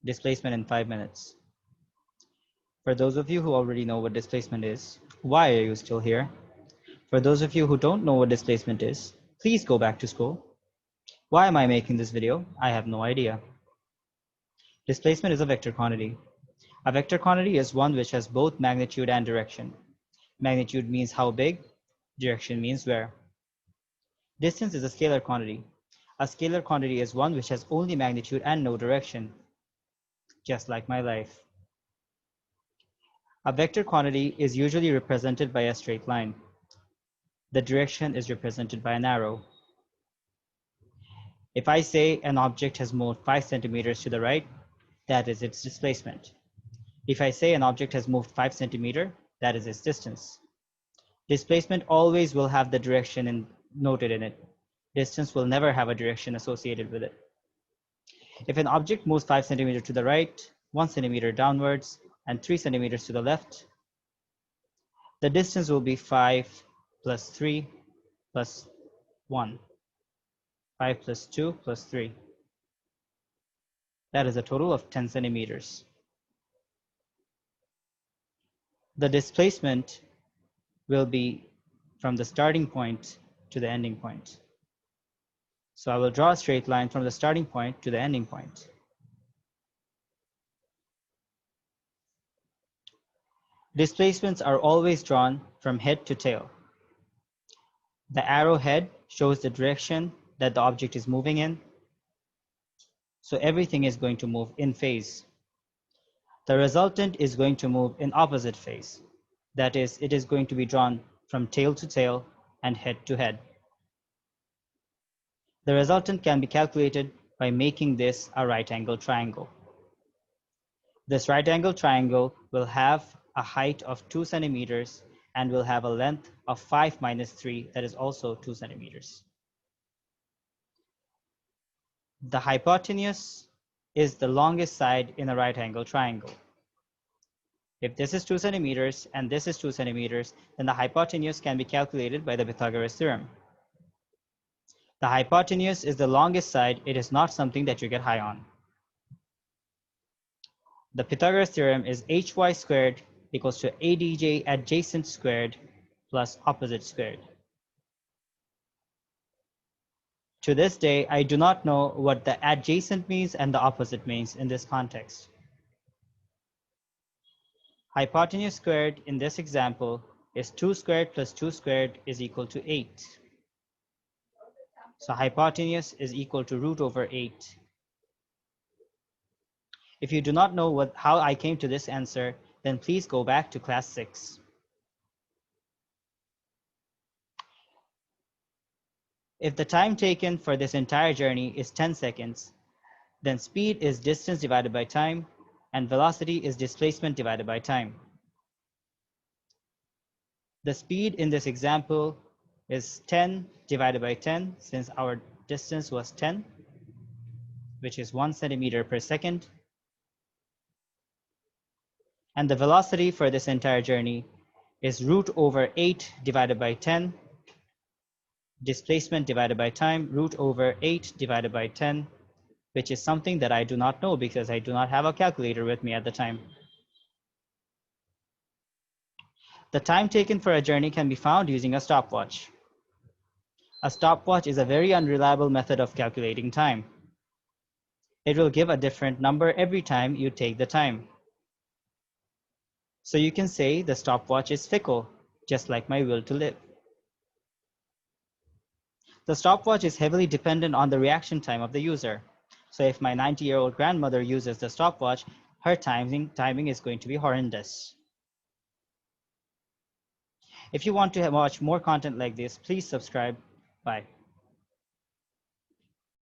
Displacement in 5 minutes. For those of you who already know what displacement is, why are you still here? For those of you who don't know what displacement is, please go back to school. Why am I making this video? I have no idea. Displacement is a vector quantity. A vector quantity is one which has both magnitude and direction. Magnitude means how big, direction means where. Distance is a scalar quantity. A scalar quantity is one which has only magnitude and no direction, just like my life. A vector quantity is usually represented by a straight line. The direction is represented by an arrow. If I say an object has moved 5 centimeters to the right, that is its displacement. If I say an object has moved 5 centimeters, that is its distance. Displacement always will have the direction noted in it. Distance will never have a direction associated with it. If an object moves 5 centimeters to the right, 1 centimeter downwards, and 3 centimeters to the left, the distance will be 5 plus 3 plus 1. 5 plus 2 plus 3. That is a total of 10 centimeters. The displacement will be from the starting point to the ending point. So I will draw a straight line from the starting point to the ending point. Displacements are always drawn from head to tail. The arrowhead shows the direction that the object is moving in. So everything is going to move in phase. The resultant is going to move in opposite phase. That is, it is going to be drawn from tail to tail and head to head. The resultant can be calculated by making this a right-angled triangle. This right-angled triangle will have a height of 2 centimeters and will have a length of 5 minus 3, that is also 2 centimeters. The hypotenuse is the longest side in a right-angled triangle. If this is 2 centimeters and this is 2 centimeters, then the hypotenuse can be calculated by the Pythagoras theorem. The hypotenuse is the longest side. It is not something that you get high on. The Pythagoras theorem is hy squared equals to adj adjacent squared plus opposite squared. To this day, I do not know what the adjacent means and the opposite means in this context. Hypotenuse squared in this example is 2 squared plus 2 squared is equal to 8. So hypotenuse is equal to root over 8. If you do not know how I came to this answer, then please go back to class 6. If the time taken for this entire journey is 10 seconds, then speed is distance divided by time, and velocity is displacement divided by time. The speed in this example is 10 divided by 10, since our distance was 10, which is 1 centimeter per second. And the velocity for this entire journey is root over 8 divided by 10, displacement divided by time, root over 8 divided by 10, which is something that I do not know because I do not have a calculator with me at the time. The time taken for a journey can be found using a stopwatch. A stopwatch is a very unreliable method of calculating time. It will give a different number every time you take the time. So you can say the stopwatch is fickle, just like my will to live. The stopwatch is heavily dependent on the reaction time of the user. So if my 90-year-old grandmother uses the stopwatch, her timing is going to be horrendous. If you want to watch more content like this, please subscribe. Bye.